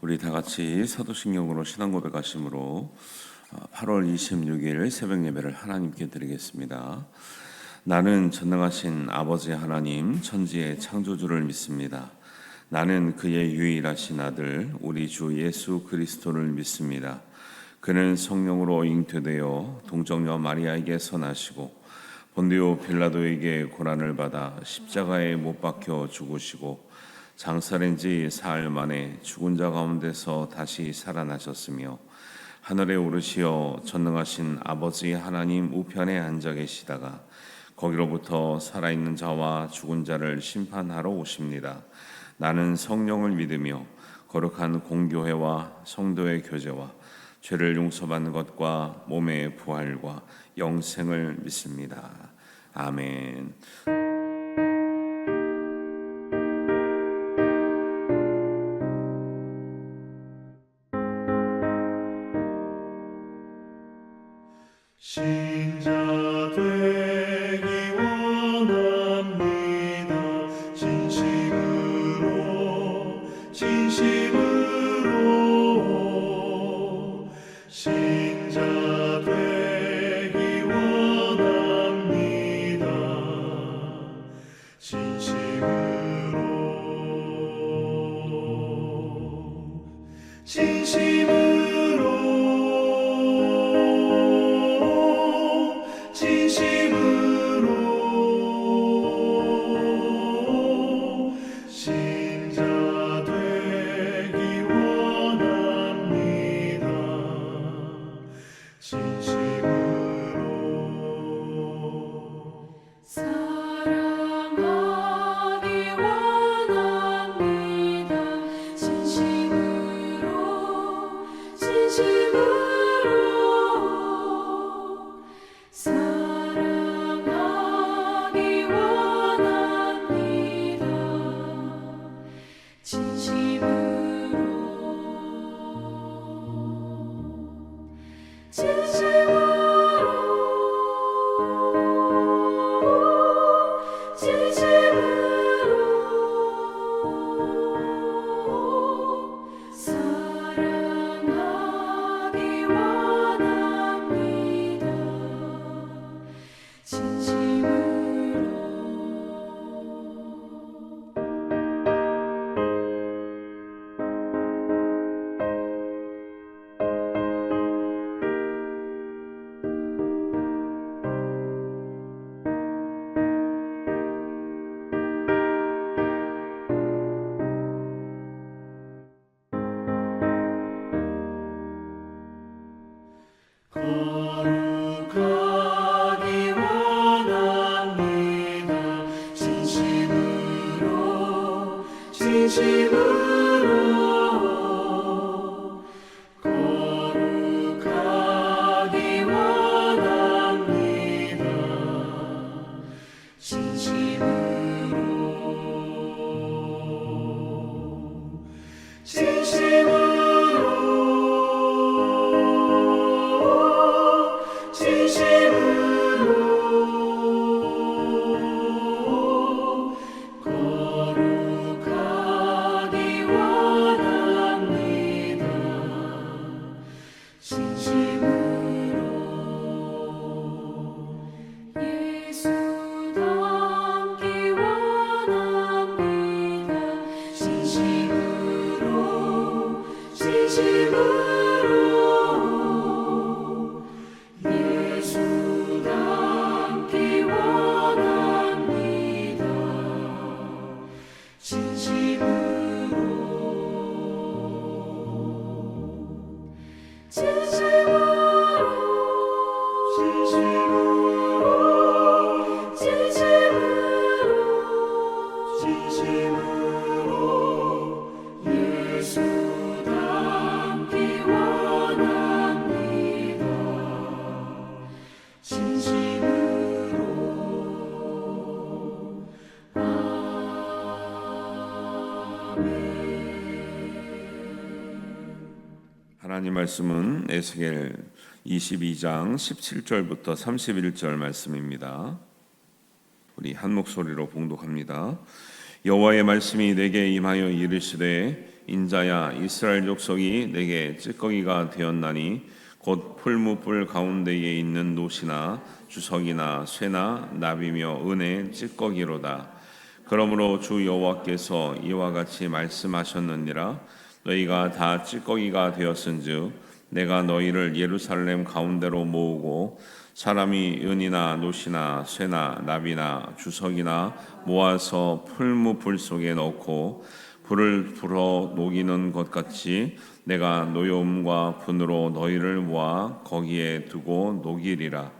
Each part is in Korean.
우리 다 같이 사도신경으로 신앙 고백하심으로 8월 26일 새벽 예배를 하나님께 드리겠습니다. 나는 전능하신 아버지 하나님 천지의 창조주를 믿습니다. 나는 그의 유일하신 아들 우리 주 예수 그리스도를 믿습니다. 그는 성령으로 잉태되어 동정녀 마리아에게서 나시고 본디오 빌라도에게 고난을 받아 십자가에 못 박혀 죽으시고 장사된 지 사흘 만에 죽은 자 가운데서 다시 살아나셨으며 하늘에 오르시어 전능하신 아버지 하나님 우편에 앉아 계시다가 거기로부터 살아있는 자와 죽은 자를 심판하러 오십니다. 나는 성령을 믿으며 거룩한 공교회와 성도의 교제와 죄를 용서받는 것과 몸의 부활과 영생을 믿습니다. 아멘. 신자 되기 원합니다. 진심으로 신자 되기 원합니다. 진심으로 신자 되기 원합니다. 진심으로 사랑하기 원합니다. 진심으로 사랑하기 원합니다. 거룩하기 원합니다. 진심으로 거룩하기 원합니다. 예수 닮기 원합니다. 진심으로 예수 닮기 원합니다. 진심으로 예수 닮기 원합니다. 하나님 말씀은 에스겔 22장 17절부터 31절 말씀입니다. 우리 한 목소리로 봉독합니다. 여호와의 말씀이 내게 임하여 이르시되 인자야 이스라엘 족속이 내게 찌꺼기가 되었나니 곧 풀무불 가운데에 있는 노시나 주석이나 쇠나 나비며 은의 찌꺼기로다. 그러므로 주 여호와께서 이와 같이 말씀하셨느니라. 너희가 다 찌꺼기가 되었은즉 내가 너희를 예루살렘 가운데로 모으고 사람이 은이나 노시나 쇠나 나비나 주석이나 모아서 풀무불 속에 넣고 불을 불어 녹이는 것 같이 내가 노여움과 분으로 너희를 모아 거기에 두고 녹이리라.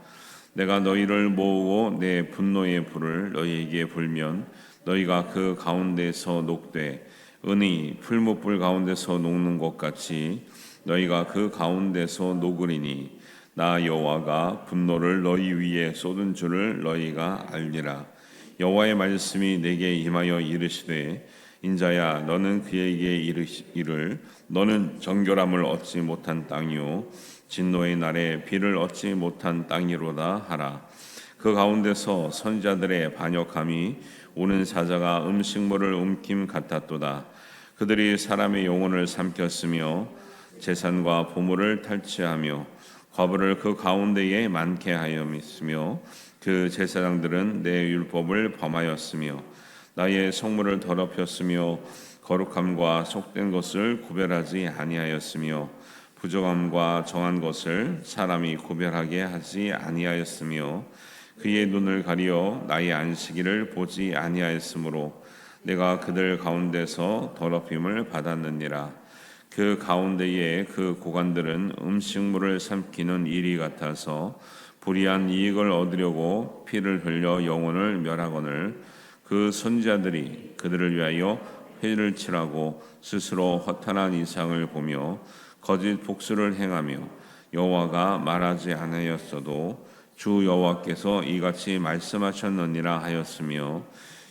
내가 너희를 모으고 내 분노의 불을 너희에게 불면 너희가 그 가운데서 녹되 은이 풀무불 가운데서 녹는 것 같이 너희가 그 가운데서 녹으리니 나 여호와가 분노를 너희 위에 쏟은 줄을 너희가 알리라. 여호와의 말씀이 내게 임하여 이르시되 인자야 너는 그에게 이를 너는 정결함을 얻지 못한 땅이요 진노의 날에 비를 얻지 못한 땅이로다 하라. 그 가운데서 선지자들의 반역함이 오는 사자가 음식물을 움킴 같았도다. 그들이 사람의 영혼을 삼켰으며 재산과 보물을 탈취하며 과부를 그 가운데에 많게 하였으며 그 제사장들은 내 율법을 범하였으며 나의 성물을 더럽혔으며 거룩함과 속된 것을 구별하지 아니하였으며 부정함과 정한 것을 사람이 구별하게 하지 아니하였으며 그의 눈을 가리어 나의 안식일을 보지 아니하였으므로 내가 그들 가운데서 더럽힘을 받았느니라. 그 가운데에 그 고관들은 음식물을 삼키는 일이 같아서 불의한 이익을 얻으려고 피를 흘려 영혼을 멸하거늘 그 선지자들이 그들을 위하여 회를 칠하고 스스로 허탄한 이상을 보며 거짓 복수를 행하며 여호와가 말하지 않으셨어도 주 여호와께서 이같이 말씀하셨느니라 하였으며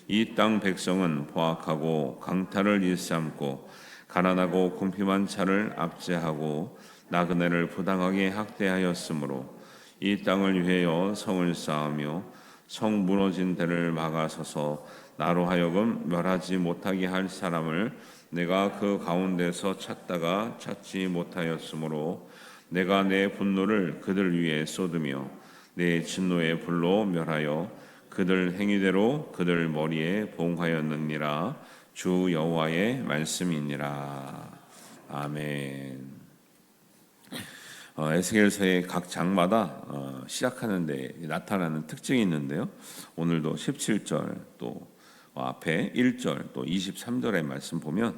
이 땅 백성은 포악하고 강탈을 일삼고 가난하고 궁핍한 자를 압제하고 나그네를 부당하게 학대하였으므로 이 땅을 위하여 성을 쌓으며 성 무너진 데를 막아서서 나로 하여금 멸하지 못하게 할 사람을 내가 그 가운데서 찾다가 찾지 못하였으므로 내가 내 분노를 그들 위에 쏟으며 내 진노의 불로 멸하여 그들 행위대로 그들 머리에 봉하였느니라. 주 여호와의 말씀이니라. 아멘. 에스겔서의 각 장마다 시작하는 데 나타나는 특징이 있는데요. 오늘도 17절 또 앞에 1절 또 23절의 말씀 보면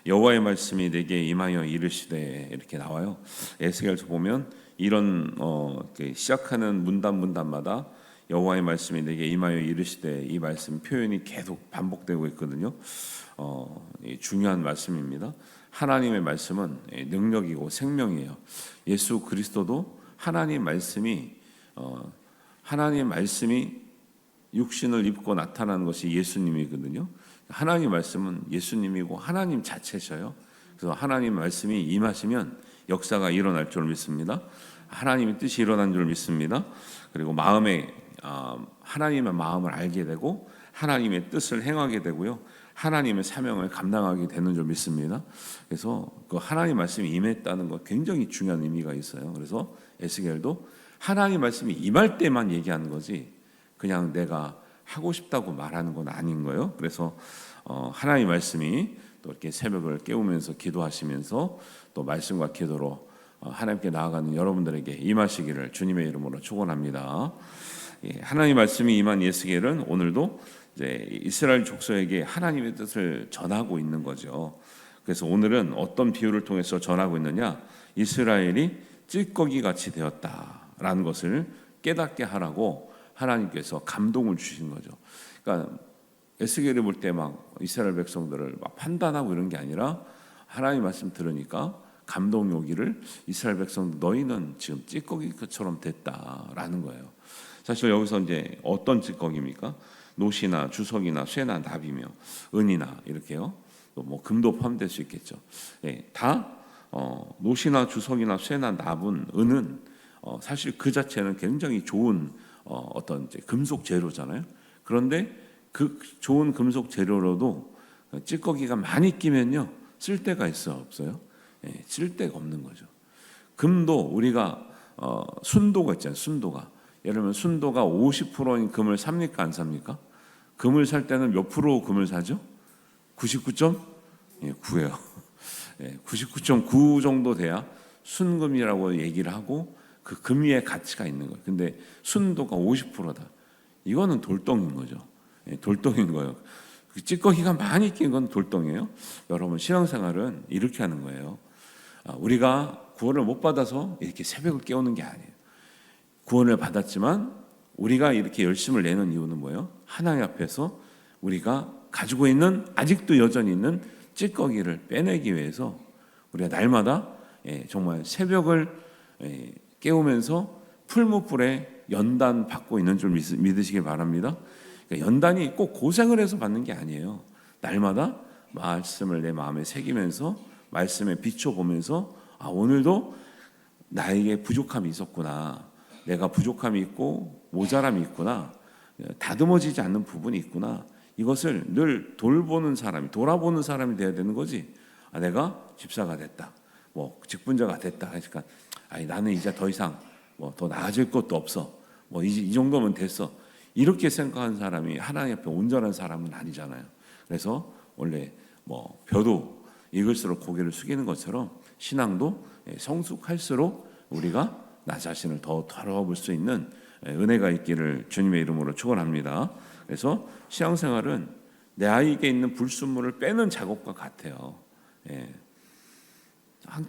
여호와의 말씀이 내게 임하여 이르시되 이렇게 나와요. 에스겔서 보면 이런 시작하는 문단마다 여호와의 말씀이 내게 임하여 이르시되 이 말씀 표현이 계속 반복되고 있거든요. 중요한 말씀입니다. 하나님의 말씀은 능력이고 생명이에요. 예수 그리스도도 하나님 말씀이 육신을 입고 나타나는 것이 예수님이거든요. 하나님 말씀은 예수님이고 하나님 자체셔요. 그래서 하나님 말씀이 임하시면 역사가 일어날 줄 믿습니다. 하나님의 뜻이 일어난 줄 믿습니다. 그리고 하나님의 마음을 알게 되고 하나님의 뜻을 행하게 되고요. 하나님의 사명을 감당하게 되는 줄 믿습니다. 그래서 그 하나님 말씀이 임했다는 거 굉장히 중요한 의미가 있어요. 그래서 에스겔도 하나님 말씀이 임할 때만 얘기하는 거지 그냥 내가 하고 싶다고 말하는 건 아닌 거예요. 그래서 하나님 말씀이 또 이렇게 새벽을 깨우면서 기도하시면서 또 말씀과 기도로 하나님께 나아가는 여러분들에게 임하시기를 주님의 이름으로 축원합니다. 하나님 말씀이 임한 에스겔은 오늘도 이제 이스라엘 족속에게 하나님의 뜻을 전하고 있는 거죠. 그래서 오늘은 어떤 비유를 통해서 전하고 있느냐? 이스라엘이 찌꺼기 같이 되었다라는 것을 깨닫게 하라고 하나님께서 감동을 주신 거죠. 그러니까 에스겔을 볼 때 막 이스라엘 백성들을 막 판단하고 이런 게 아니라 하나님 말씀 들으니까 감동이 오기를 이스라엘 백성들 너희는 지금 찌꺼기처럼 됐다라는 거예요. 사실 여기서 이제 어떤 찌꺼기입니까? 노시나 주석이나 쇠나 나비며 은이나 이렇게요. 또 뭐 금도 포함될 수 있겠죠. 다 노시나 주석이나 쇠나 나분 은은 사실 그 자체는 굉장히 좋은 어떤 이제 금속 재료잖아요. 그런데 그 좋은 금속 재료로도 찌꺼기가 많이 끼면요 쓸 데가 있어 없어요? 쓸 데가 없는 거죠. 금도 우리가 순도가 있잖아요. 순도가 예를 들면 순도가 50%인 금을 삽니까 안 삽니까? 금을 살 때는 몇 프로 금을 사죠? 99.9예요. 99.9 정도 돼야 순금이라고 얘기를 하고 그 금위의 가치가 있는 거예요. 근데 순도가 50%다. 이거는 돌덩인 거죠. 돌덩인 거예요. 그 찌꺼기가 많이 낀 건 돌덩이에요. 여러분 신앙생활은 이렇게 하는 거예요. 우리가 구원을 못 받아서 이렇게 새벽을 깨우는 게 아니에요. 구원을 받았지만 우리가 이렇게 열심을 내는 이유는 뭐예요? 하나님 앞에서 우리가 가지고 있는 아직도 여전히 있는 찌꺼기를 빼내기 위해서 우리가 날마다 정말 새벽을 깨우면서 풀무불에 연단 받고 있는 줄 믿으시길 바랍니다. 그러니까 연단이 꼭 고생을 해서 받는 게 아니에요. 날마다 말씀을 내 마음에 새기면서 말씀에 비춰보면서 오늘도 나에게 부족함이 있었구나. 내가 부족함이 있고 모자람이 있구나. 다듬어지지 않는 부분이 있구나. 이것을 늘 돌아보는 사람이 돼야 되는 거지. 내가 집사가 됐다. 뭐 직분자가 됐다. 그러니까 나는 이제 더 이상 더 나아질 것도 없어. 이 정도면 됐어. 이렇게 생각하는 사람이 하나님 앞에 온전한 사람은 아니잖아요. 그래서 원래 벼도 익을수록 고개를 숙이는 것처럼 신앙도 성숙할수록 우리가 나 자신을 더 돌아볼 수 있는 은혜가 있기를 주님의 이름으로 축원합니다. 그래서 신앙생활은 내 아이에게 있는 불순물을 빼는 작업과 같아요.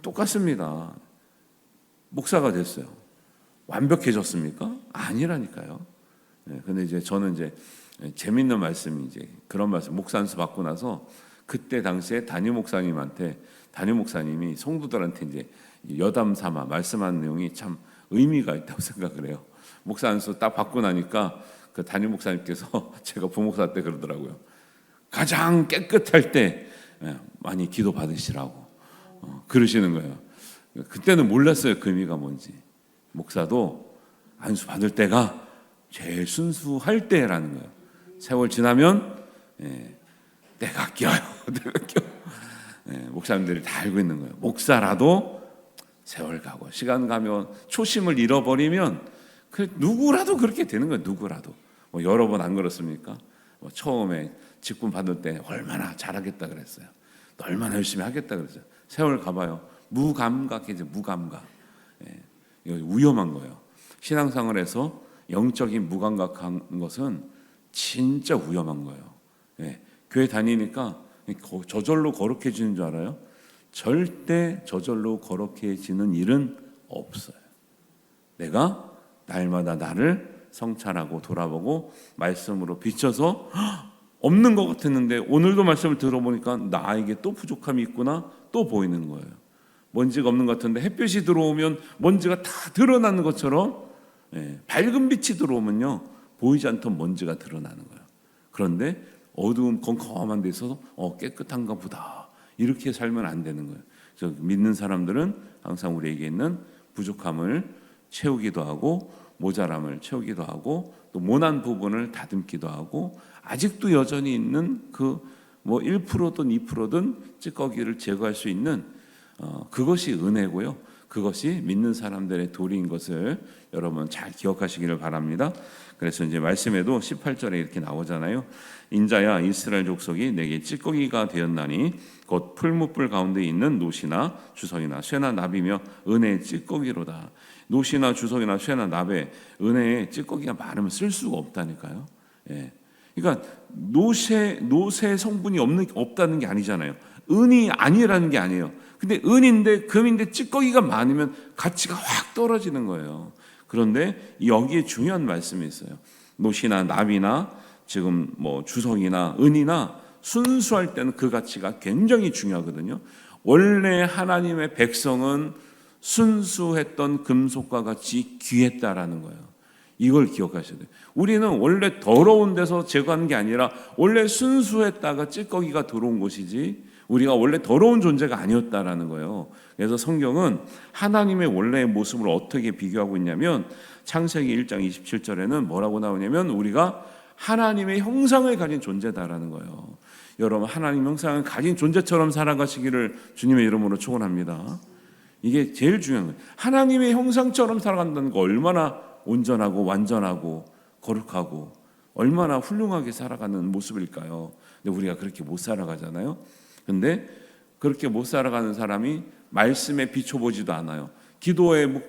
똑같습니다. 목사가 됐어요. 완벽해졌습니까? 아니라니까요. 근데 이제 저는 재밌는 말씀이 그런 말씀 목사 안수 받고 나서 그때 당시에 담임 목사님이 성도들한테 여담 삼아 말씀하는 내용이 참 의미가 있다고 생각을 해요. 목사 안수 딱 받고 나니까 그 담임 목사님께서 제가 부목사 때 그러더라고요. 가장 깨끗할 때 많이 기도 받으시라고 그러시는 거예요. 그때는 몰랐어요. 그 의미가 뭔지. 목사도 안수 받을 때가 제일 순수할 때라는 거예요. 세월 지나면 때가 껴요. 목사님들이 다 알고 있는 거예요. 목사라도 세월 가고 시간 가면 초심을 잃어버리면 누구라도 그렇게 되는 거예요. 누구라도. 여러 번 안 그렇습니까? 처음에 직분 받을 때 얼마나 잘하겠다 그랬어요. 또 얼마나 열심히 하겠다 그랬어요. 세월 가봐요. 무감각해져. 무감각. 이거 위험한 거예요. 신앙생활에서 영적인 무감각한 것은 진짜 위험한 거예요. 교회 다니니까 저절로 거룩해지는 줄 알아요? 절대 저절로 거룩해지는 일은 없어요. 내가 날마다 나를 성찰하고 돌아보고 말씀으로 비춰서 없는 것 같았는데 오늘도 말씀을 들어보니까 나에게 또 부족함이 있구나 또 보이는 거예요. 먼지가 없는 것 같은데 햇볕이 들어오면 먼지가 다 드러나는 것처럼 밝은 빛이 들어오면요 보이지 않던 먼지가 드러나는 거예요. 그런데 어두운 컴컴한 데 있어서 깨끗한가 보다 이렇게 살면 안 되는 거예요. 그래서 믿는 사람들은 항상 우리에게 있는 부족함을 채우기도 하고 모자람을 채우기도 하고 또 모난 부분을 다듬기도 하고 아직도 여전히 있는 그 1%든 2%든 찌꺼기를 제거할 수 있는 그것이 은혜고요. 그것이 믿는 사람들의 도리인 것을 여러분 잘 기억하시기를 바랍니다. 그래서 이제 말씀에도 18절에 이렇게 나오잖아요. 인자야 이스라엘 족속이 내게 찌꺼기가 되었나니 곧 풀무불 가운데 있는 노시나 주석이나 쇠나 납이며 은혜의 찌꺼기로다. 노시나 주석이나 쇠나 납에 은혜의 찌꺼기가 많으면 쓸 수가 없다니까요. 그러니까 노새 성분이 없다는 게 아니잖아요. 은이 아니라는 게 아니에요. 근데 은인데 금인데 찌꺼기가 많으면 가치가 확 떨어지는 거예요. 그런데 여기에 중요한 말씀이 있어요. 노시나 납이나 지금 주석이나 은이나 순수할 때는 그 가치가 굉장히 중요하거든요. 원래 하나님의 백성은 순수했던 금속과 같이 귀했다라는 거예요. 이걸 기억하셔야 돼요. 우리는 원래 더러운 데서 제거하는 게 아니라 원래 순수했다가 찌꺼기가 들어온 것이지 우리가 원래 더러운 존재가 아니었다라는 거예요. 그래서 성경은 하나님의 원래의 모습을 어떻게 비교하고 있냐면 창세기 1장 27절에는 뭐라고 나오냐면 우리가 하나님의 형상을 가진 존재다라는 거예요. 여러분 하나님 형상을 가진 존재처럼 살아가시기를 주님의 이름으로 축원합니다. 이게 제일 중요한 거예요. 하나님의 형상처럼 살아간다는 거 얼마나 온전하고 완전하고 거룩하고 얼마나 훌륭하게 살아가는 모습일까요? 근데 우리가 그렇게 못 살아가잖아요. 근데 그렇게 못 살아가는 사람이 말씀에 비춰보지도 않아요. 기도의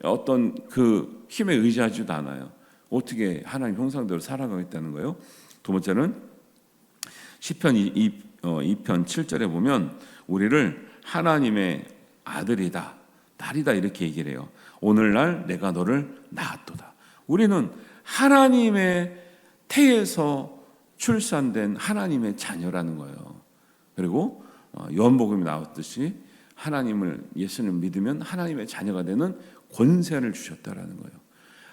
어떤 그 힘에 의지하지도 않아요. 어떻게 하나님 형상대로 살아가겠다는 거예요? 두 번째는 시편 2편 7절에 보면 우리를 하나님의 아들이다, 딸이다 이렇게 얘기를 해요. 오늘날 내가 너를 낳았도다. 우리는 하나님의 태에서 출산된 하나님의 자녀라는 거예요. 그리고 요한복음에 나왔듯이 예수님을 믿으면 하나님의 자녀가 되는 권세를 주셨다라는 거예요.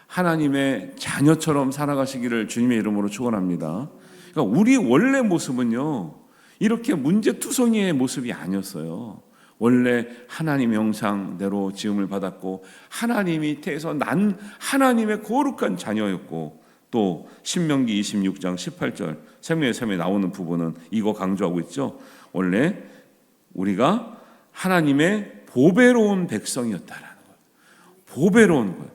하나님의 자녀처럼 살아가시기를 주님의 이름으로 축원합니다. 그러니까 우리 원래 모습은요, 이렇게 문제투성이의 모습이 아니었어요. 원래 하나님의 형상대로 지음을 받았고 하나님이 태에서 난 하나님의 거룩한 자녀였고, 또 신명기 26장 18절 생명의 샘에 나오는 부분은 이거 강조하고 있죠. 원래 우리가 하나님의 보배로운 백성이었다라는 거예요. 보배로운 거예요.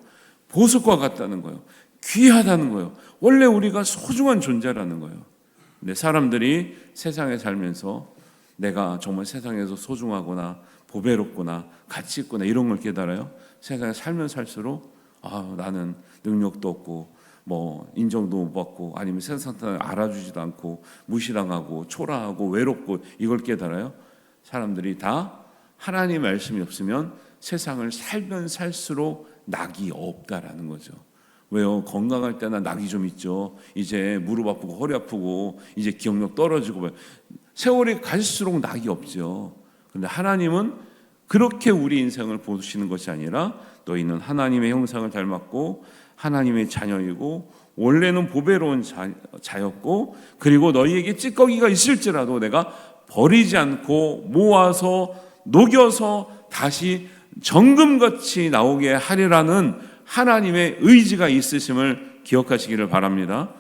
보석과 같다는 거예요. 귀하다는 거예요. 원래 우리가 소중한 존재라는 거예요. 근데 사람들이 세상에 살면서 내가 정말 세상에서 소중하구나, 보배롭구나, 가치 있구나 이런 걸 깨달아요. 세상에 살면 살수록 나는 능력도 없고 뭐 인정도 못 받고 아니면 세상 사람을 알아주지도 않고 무시당하고 초라하고 외롭고 이걸 깨달아요. 사람들이 다 하나님 말씀이 없으면 세상을 살면 살수록 낙이 없다라는 거죠. 왜요? 건강할 때나 낙이 좀 있죠. 이제 무릎 아프고 허리 아프고 이제 기억력 떨어지고 세월이 갈수록 낙이 없죠. 그런데 하나님은 그렇게 우리 인생을 보시는 것이 아니라 너희는 하나님의 형상을 닮았고 하나님의 자녀이고 원래는 보배로운 자였고 그리고 너희에게 찌꺼기가 있을지라도 내가 버리지 않고 모아서 녹여서 다시 정금같이 나오게 하리라는 하나님의 의지가 있으심을 기억하시기를 바랍니다.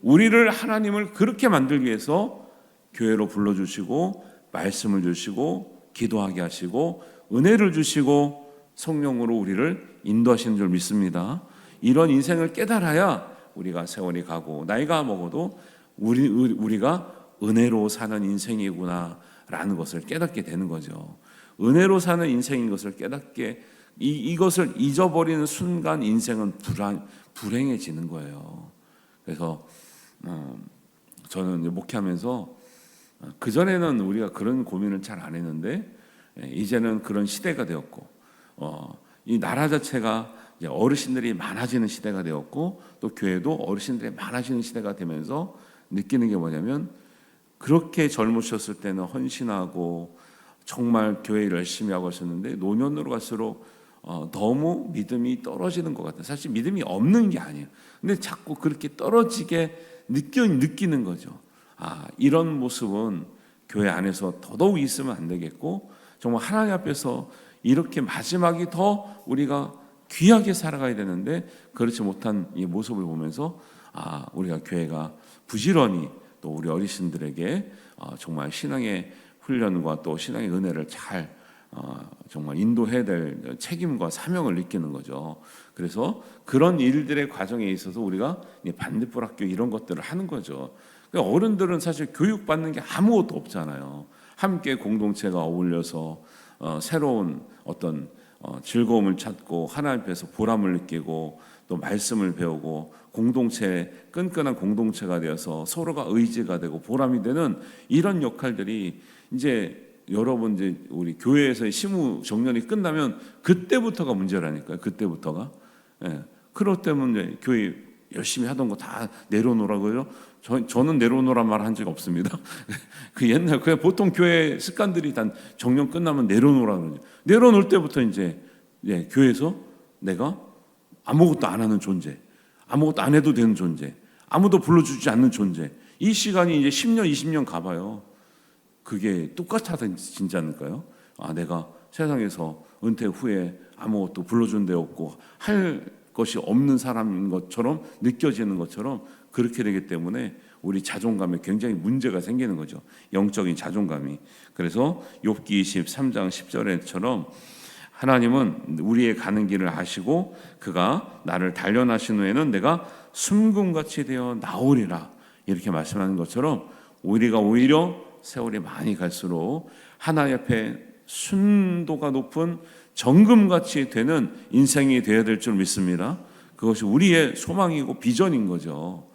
우리를 하나님을 그렇게 만들기 위해서 교회로 불러주시고 말씀을 주시고 기도하게 하시고 은혜를 주시고 성령으로 우리를 인도하시는 줄 믿습니다. 이런 인생을 깨달아야 우리가 세월이 가고 나이가 먹어도 우리가 은혜로 사는 인생이구나라는 것을 깨닫게 되는 거죠. 은혜로 사는 인생인 것을 깨닫게 이것을 잊어버리는 순간 인생은 불행해지는 거예요. 그래서 저는 목회하면서 그전에는 우리가 그런 고민을 잘 안 했는데 이제는 그런 시대가 되었고 이 나라 자체가 이제 어르신들이 많아지는 시대가 되었고 또 교회도 어르신들이 많아지는 시대가 되면서 느끼는 게 뭐냐면 그렇게 젊으셨을 때는 헌신하고 정말 교회 일 열심히 하고 하셨는데 노년으로 갈수록 너무 믿음이 떨어지는 것 같아요. 사실 믿음이 없는 게 아니에요. 근데 자꾸 그렇게 떨어지게 느끼는 거죠. 이런 모습은 교회 안에서 더더욱 있으면 안 되겠고 정말 하나님 앞에서 이렇게 마지막이 더 우리가 귀하게 살아가야 되는데 그렇지 못한 이 모습을 보면서 우리가 교회가 부지런히 또 우리 어르신들에게 정말 신앙의 훈련과 또 신앙의 은혜를 잘 정말 인도해야 될 책임과 사명을 느끼는 거죠. 그래서 그런 일들의 과정에 있어서 우리가 반딧불 학교 이런 것들을 하는 거죠. 그러니까 어른들은 사실 교육받는 게 아무것도 없잖아요. 함께 공동체가 어울려서 새로운 어떤 즐거움을 찾고 하나님 앞에서 보람을 느끼고 또 말씀을 배우고 끈끈한 공동체가 되어서 서로가 의지가 되고 보람이 되는 이런 역할들이 이제 여러분 이제 우리 교회에서의 심우 정년이 끝나면 그때부터가 문제라니까요. 그때부터가. 그것 때문에 교회 열심히 하던 거 다 내려놓으라고요. 저는 내려놓으란 말 한 적 없습니다. 그 옛날 그냥 보통 교회 습관들이 단 정년 끝나면 내려놓으라 그러죠. 내려놓을 때부터 이제 교회에서 내가 아무것도 안 하는 존재, 아무것도 안 해도 되는 존재, 아무도 불러주지 않는 존재. 이 시간이 이제 10년, 20년 가봐요. 그게 똑같아지지 않을까요? 내가 세상에서 은퇴 후에 아무것도 불러준 데 없고 할 것이 없는 사람인 것처럼 느껴지는 것처럼 그렇게 되기 때문에 우리 자존감에 굉장히 문제가 생기는 거죠. 영적인 자존감이. 그래서 욥기 23장 10절에처럼 하나님은 우리의 가는 길을 아시고 그가 나를 단련하신 후에는 내가 숨금같이 되어 나오리라 이렇게 말씀하는 것처럼 우리가 오히려 세월이 많이 갈수록 하나님 앞에 순도가 높은 정금같이 되는 인생이 되어야 될 줄 믿습니다. 그것이 우리의 소망이고 비전인 거죠.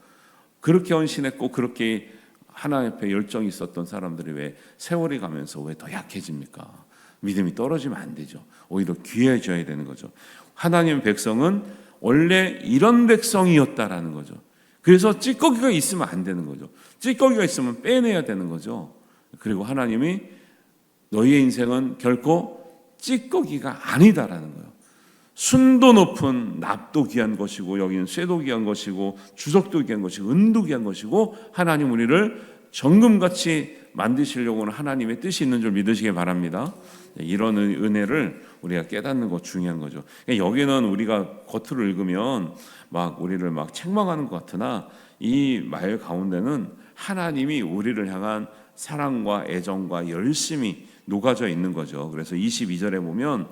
그렇게 헌신했고 그렇게 하나님 앞에 열정이 있었던 사람들이 왜 세월이 가면서 왜 더 약해집니까? 믿음이 떨어지면 안 되죠. 오히려 귀해져야 되는 거죠. 하나님의 백성은 원래 이런 백성이었다라는 거죠. 그래서 찌꺼기가 있으면 안 되는 거죠. 찌꺼기가 있으면 빼내야 되는 거죠. 그리고 하나님이 너희의 인생은 결코 찌꺼기가 아니다라는 거예요. 순도 높은 납도 귀한 것이고 여기는 쇠도 귀한 것이고 주석도 귀한 것이고 은도 귀한 것이고 하나님 우리를 정금같이 만드시려고는 하나님의 뜻이 있는 줄 믿으시기 바랍니다. 이런 은혜를 우리가 깨닫는 것 중요한 거죠. 여기는 우리가 겉으로 읽으면 막 우리를 막 책망하는 것 같으나 이 말 가운데는 하나님이 우리를 향한 사랑과 애정과 열심이 녹아져 있는 거죠. 그래서 22절에 보면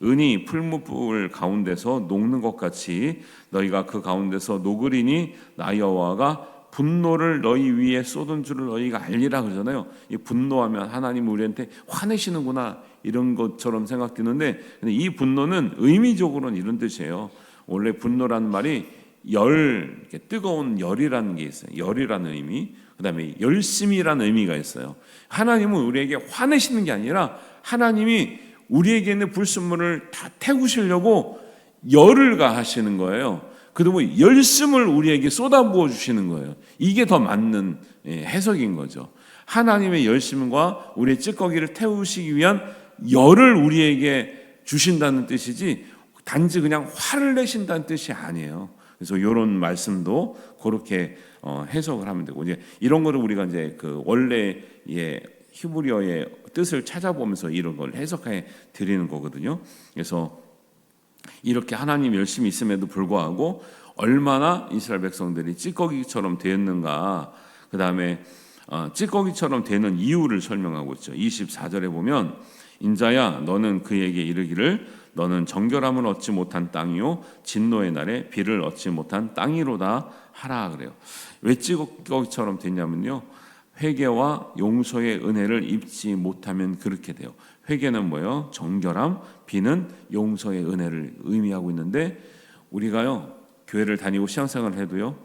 은이 풀무불 가운데서 녹는 것 같이 너희가 그 가운데서 녹으리니 나 여호와가 분노를 너희 위에 쏟은 줄을 너희가 알리라 그러잖아요. 이 분노하면 하나님 우리한테 화내시는구나 이런 것처럼 생각되는데 근데 이 분노는 의미적으로는 이런 뜻이에요. 원래 분노라는 말이 열, 이렇게 뜨거운 열이라는 게 있어요. 열이라는 의미. 그다음에 열심이라는 의미가 있어요. 하나님은 우리에게 화내시는 게 아니라 하나님이 우리에게 있는 불순물을 다 태우시려고 열을 가하시는 거예요. 그리고 열심을 우리에게 쏟아부어 주시는 거예요. 이게 더 맞는 해석인 거죠. 하나님의 열심과 우리의 찌꺼기를 태우시기 위한 열을 우리에게 주신다는 뜻이지 단지 그냥 화를 내신다는 뜻이 아니에요. 그래서 이런 말씀도 그렇게 해석을 하면 되고 이제 이런 거를 우리가 이제 그 원래의 히브리어의 뜻을 찾아보면서 이런 걸 해석해 드리는 거거든요. 그래서 이렇게 하나님 열심히 있음에도 불구하고 얼마나 이스라엘 백성들이 찌꺼기처럼 되었는가. 그 다음에 찌꺼기처럼 되는 이유를 설명하고 있죠. 24절에 보면 인자야 너는 그에게 이르기를 너는 정결함을 얻지 못한 땅이요 진노의 날에 비를 얻지 못한 땅이로다 하라 그래요. 왜 찌꺼기처럼 됐냐면요. 회개와 용서의 은혜를 입지 못하면 그렇게 돼요. 회개는 뭐예요? 정결함, 비는 용서의 은혜를 의미하고 있는데 우리가요 교회를 다니고 신앙생활을 해도요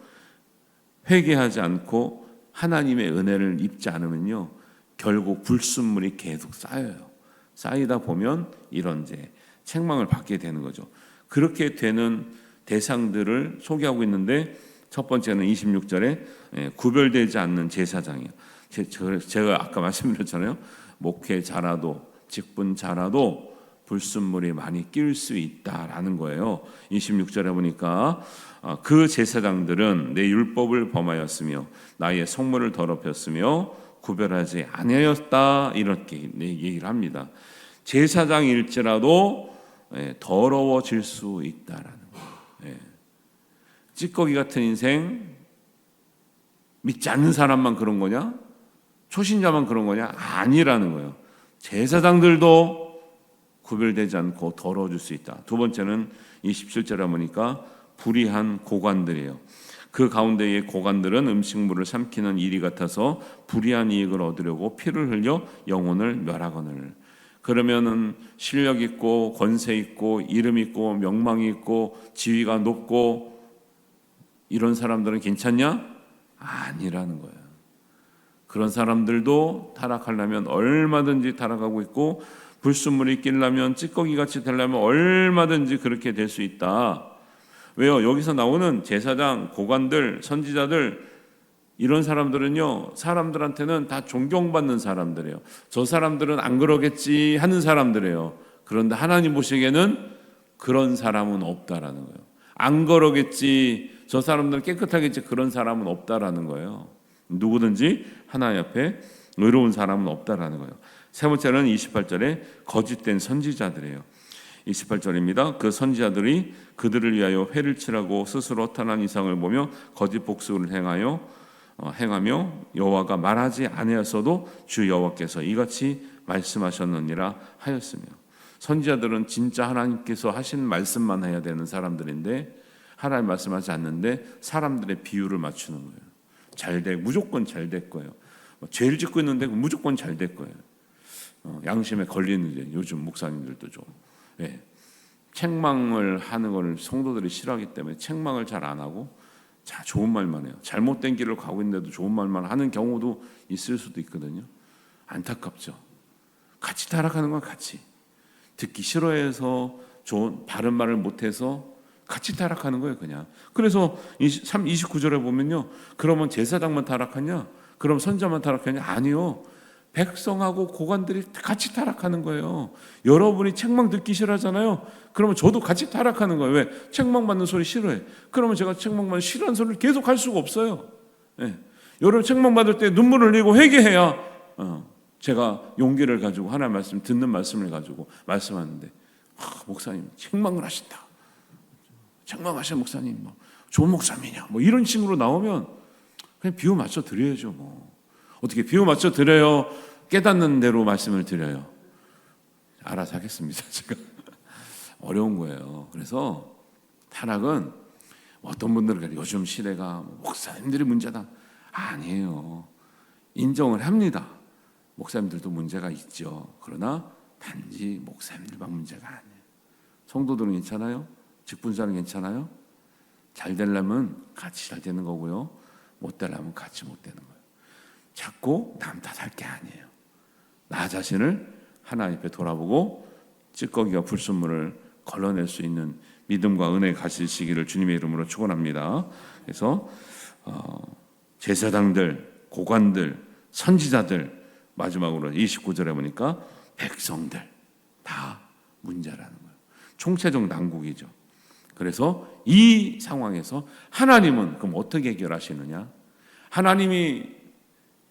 회개하지 않고 하나님의 은혜를 입지 않으면요 결국 불순물이 계속 쌓여요. 쌓이다 보면 이런 이제 책망을 받게 되는 거죠. 그렇게 되는 대상들을 소개하고 있는데 첫 번째는 26절에 구별되지 않는 제사장이에요. 제가 아까 말씀드렸잖아요. 목회 잘하도 직분 잘하도 불순물이 많이 낄 수 있다라는 거예요. 26절에 보니까 그 제사장들은 내 율법을 범하였으며 나의 성물을 더럽혔으며 구별하지 아니하였다 이렇게 얘기를 합니다. 제사장일지라도 더러워질 수 있다라는 거예요. 찌꺼기 같은 인생 믿지 않는 사람만 그런 거냐? 초신자만 그런 거냐? 아니라는 거예요. 제사장들도 구별되지 않고 더러워질 수 있다. 두 번째는 27절에 보니까 불의한 고관들이에요. 그 가운데의 고관들은 음식물을 삼키는 이리 같아서 불의한 이익을 얻으려고 피를 흘려 영혼을 멸하거늘. 그러면은 실력 있고 권세 있고 이름 있고 명망이 있고 지위가 높고 이런 사람들은 괜찮냐? 아니라는 거예요. 그런 사람들도 타락하려면 얼마든지 타락하고 있고 불순물이 끼려면 찌꺼기같이 되려면 얼마든지 그렇게 될 수 있다. 왜요? 여기서 나오는 제사장, 고관들, 선지자들 이런 사람들은요 사람들한테는 다 존경받는 사람들이에요. 저 사람들은 안 그러겠지 하는 사람들이에요. 그런데 하나님 보시기에는 그런 사람은 없다라는 거예요. 안 그러겠지 저 사람들은 깨끗하겠지 그런 사람은 없다라는 거예요. 누구든지 하나님 앞에 의로운 사람은 없다라는 거예요. 세 번째는 28절에 거짓된 선지자들이에요. 28절입니다. 그 선지자들이 그들을 위하여 회를 치라고 스스로 탄한 이상을 보며 거짓 복수를 행하며 여호와가 말하지 아니하였어도 주 여호와께서 이같이 말씀하셨느니라 하였으며, 선지자들은 진짜 하나님께서 하신 말씀만 해야 되는 사람들인데 하나님 말씀하지 않는데 사람들의 비유를 맞추는 거예요. 무조건 잘 될 거예요. 죄를 짓고 있는데 무조건 잘 될 거예요. 양심에 걸리는 이제 요즘 목사님들도 좀 책망을 하는 걸 성도들이 싫어하기 때문에 책망을 잘 안 하고 좋은 말만 해요. 잘못된 길을 가고 있는데도 좋은 말만 하는 경우도 있을 수도 있거든요. 안타깝죠. 같이 타락하는 건 같이 듣기 싫어해서 좋은 바른 말을 못해서 같이 타락하는 거예요, 그냥. 그래서 29절에 보면요, 그러면 제사장만 타락하냐? 그럼 선자만 타락하냐? 아니요. 백성하고 고관들이 같이 타락하는 거예요. 여러분이 책망 듣기 싫어하잖아요. 그러면 저도 같이 타락하는 거예요. 왜? 책망 받는 소리 싫어해. 그러면 제가 책망 받는 싫어하는 소리를 계속 할 수가 없어요. 여러분 책망 받을 때 눈물을 흘리고 회개해야 제가 용기를 가지고 하나님 말씀 듣는 말씀을 가지고 말씀하는데, 목사님 책망을 하신다. 책망하신 목사님 좋은 목사님이냐 이런 식으로 나오면 그냥 비유 맞춰 드려야죠. 어떻게 비유 맞춰 드려요? 깨닫는 대로 말씀을 드려요. 알아서 하겠습니다. 제가 어려운 거예요. 그래서 타락은 어떤 분들은 요즘 시대가 목사님들이 문제다. 아니에요. 인정을 합니다. 목사님들도 문제가 있죠. 그러나 단지 목사님들만 문제가 아니에요. 성도들은 괜찮아요? 직분자는 괜찮아요? 잘 되려면 같이 잘 되는 거고요. 못 되려면 같이 못 되는 거예요. 자꾸 남 탓할 게 아니에요. 나 자신을 하나님 앞에 돌아보고 찌꺼기와 불순물을 걸러낼 수 있는 믿음과 은혜 가지시기를 주님의 이름으로 축원합니다. 그래서 제사장들, 고관들, 선지자들, 마지막으로 29절에 보니까 백성들 다 문제라는 거예요. 총체적 난국이죠. 그래서 이 상황에서 하나님은 그럼 어떻게 해결하시느냐? 하나님이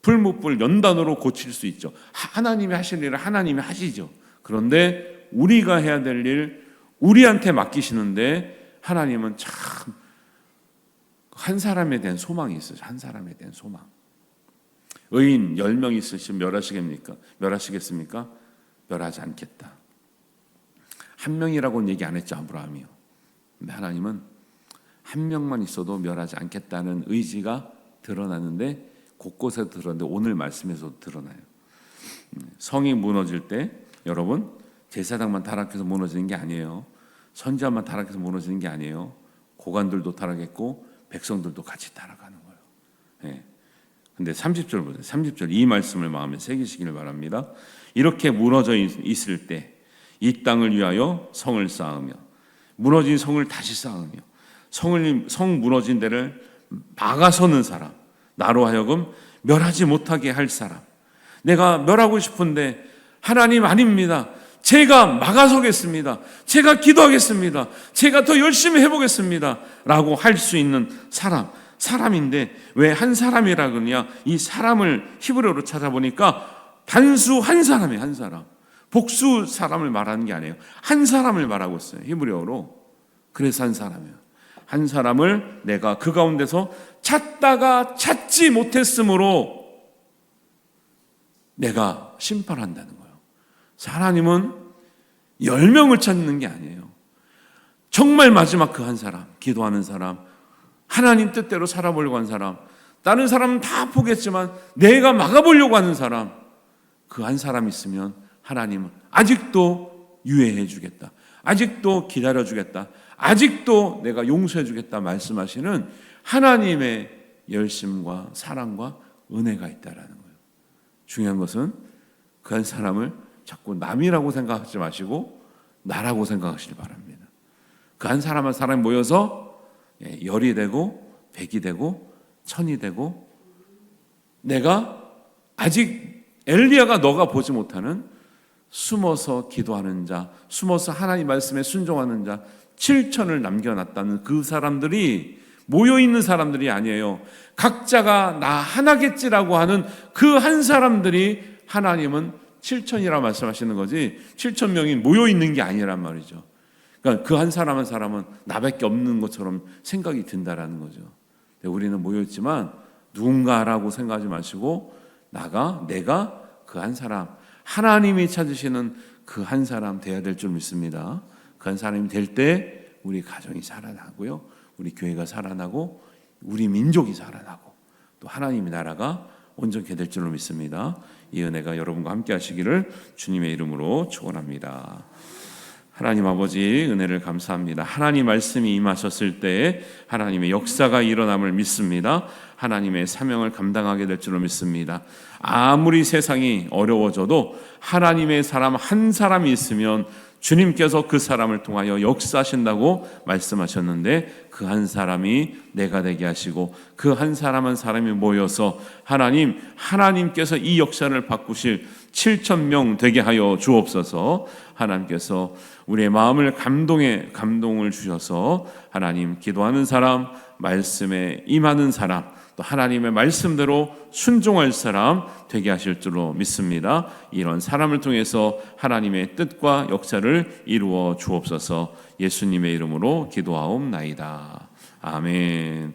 불못불 연단으로 고칠 수 있죠. 하나님이 하실 일을 하나님이 하시죠. 그런데 우리가 해야 될 일 우리한테 맡기시는데 하나님은 참 한 사람에 대한 소망이 있어요. 한 사람에 대한 소망. 의인 10명 있으시면 멸하시겠습니까? 멸하지 않겠다. 한 명이라고는 얘기 안 했죠, 아브라함이요. 근데 하나님은 한 명만 있어도 멸하지 않겠다는 의지가 드러나는데 곳곳에 드러나는데 오늘 말씀에서도 드러나요. 성이 무너질 때 여러분 제사장만 타락해서 무너지는 게 아니에요. 선지자만 타락해서 무너지는 게 아니에요. 고관들도 타락했고 백성들도 같이 타락하는 거예요. 근데 30절 보세요. 30절 이 말씀을 마음에 새기시기를 바랍니다. 이렇게 무너져 있을 때 이 땅을 위하여 성을 쌓으며 무너진 성을 다시 쌓으며 성 무너진 데를 막아서는 사람, 나로 하여금 멸하지 못하게 할 사람. 내가 멸하고 싶은데 하나님 아닙니다. 제가 막아서겠습니다. 제가 기도하겠습니다. 제가 더 열심히 해보겠습니다. 라고 할 수 있는 사람인데 왜 한 사람이라 그러냐? 이 사람을 히브리어로 찾아보니까 단수 한 사람이에요. 한 사람. 복수 사람을 말하는 게 아니에요. 한 사람을 말하고 있어요. 히브리어로. 그래서 한 사람이에요. 한 사람을 내가 그 가운데서 찾다가 찾지 못했으므로 내가 심판한다는 거예요. 하나님은 10명을 찾는 게 아니에요. 정말 마지막 그 한 사람, 기도하는 사람, 하나님 뜻대로 살아보려고 하는 사람, 다른 사람은 다 포기했지만 내가 막아보려고 하는 사람, 그 한 사람 있으면 하나님은 아직도 유예해 주겠다. 아직도 기다려 주겠다. 아직도 내가 용서해 주겠다 말씀하시는 하나님의 열심과 사랑과 은혜가 있다라는 거예요. 중요한 것은 그 한 사람을 자꾸 남이라고 생각하지 마시고 나라고 생각하시기 바랍니다. 그 한 사람 한 사람이 모여서 열이 되고 백이 되고 천이 되고 내가 아직 엘리야가 너가 보지 못하는 숨어서 기도하는 자, 숨어서 하나님 말씀에 순종하는 자 7천을 남겨놨다는 그 사람들이 모여있는 사람들이 아니에요. 각자가 나 하나겠지라고 하는 그 한 사람들이 하나님은 7천이라 말씀하시는 거지 7천 명이 모여 있는 게 아니란 말이죠. 그러니까 그 한 사람 한 사람은 나밖에 없는 것처럼 생각이 든다라는 거죠. 우리는 모여 있지만 누군가라고 생각하지 마시고 내가 그 한 사람, 하나님이 찾으시는 그 한 사람 돼야 될 줄 믿습니다. 그 한 사람이 될 때 우리 가정이 살아나고요, 우리 교회가 살아나고 우리 민족이 살아나고 또 하나님의 나라가 온전케 될 줄로 믿습니다. 이 은혜가 여러분과 함께 하시기를 주님의 이름으로 축원합니다. 하나님 아버지 은혜를 감사합니다. 하나님 말씀이 임하셨을 때 하나님의 역사가 일어남을 믿습니다. 하나님의 사명을 감당하게 될 줄로 믿습니다. 아무리 세상이 어려워져도 하나님의 사람 한 사람이 있으면 주님께서 그 사람을 통하여 역사하신다고 말씀하셨는데 그 한 사람이 내가 되게 하시고 그 한 사람 한 사람이 모여서 하나님께서 이 역사를 바꾸실 7,000명 되게 하여 주옵소서. 하나님께서 우리의 마음을 감동을 주셔서 하나님 기도하는 사람, 말씀에 임하는 사람, 또 하나님의 말씀대로 순종할 사람 되게 하실 줄로 믿습니다. 이런 사람을 통해서 하나님의 뜻과 역사를 이루어 주옵소서. 예수님의 이름으로 기도하옵나이다. 아멘.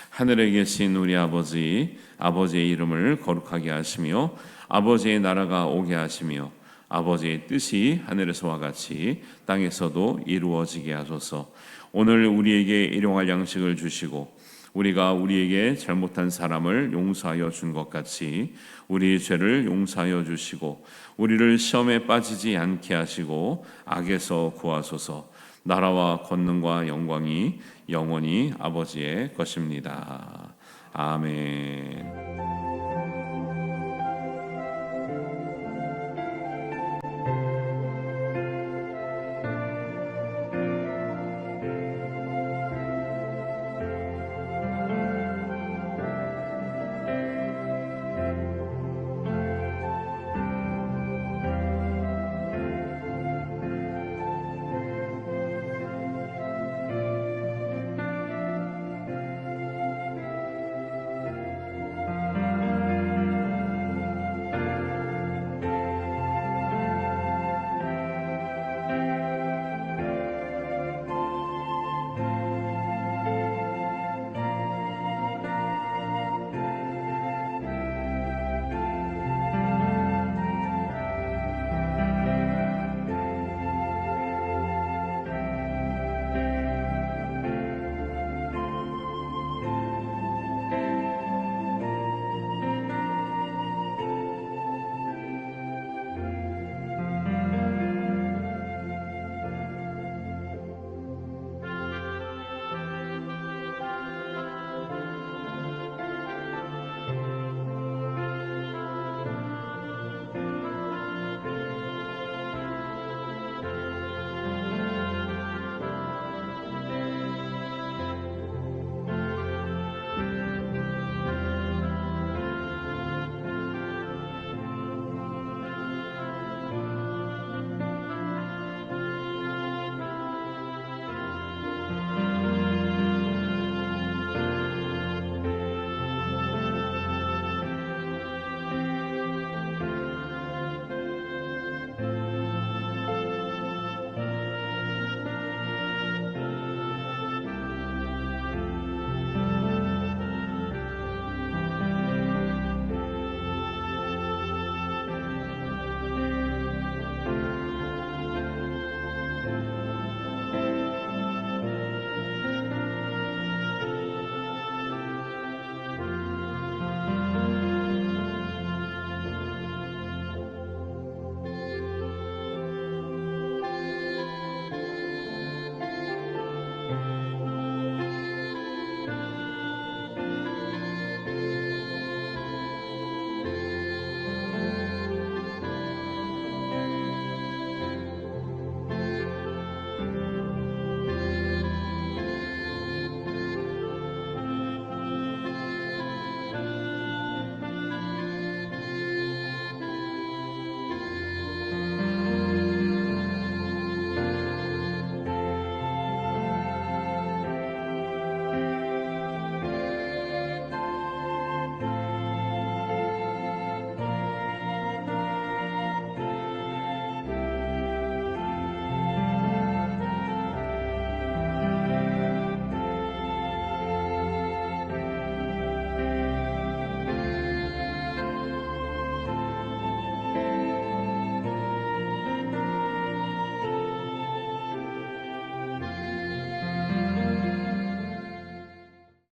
하늘에 계신 우리 아버지의 이름을 거룩하게 하시며 아버지의 나라가 오게 하시며 아버지의 뜻이 하늘에서와 같이 땅에서도 이루어지게 하소서. 오늘 우리에게 일용할 양식을 주시고 우리가 우리에게 잘못한 사람을 용서하여 준 것 같이 우리 죄를 용서하여 주시고 우리를 시험에 빠지지 않게 하시고 악에서 구하소서. 나라와 권능과 영광이 영원히 아버지의 것입니다. 아멘.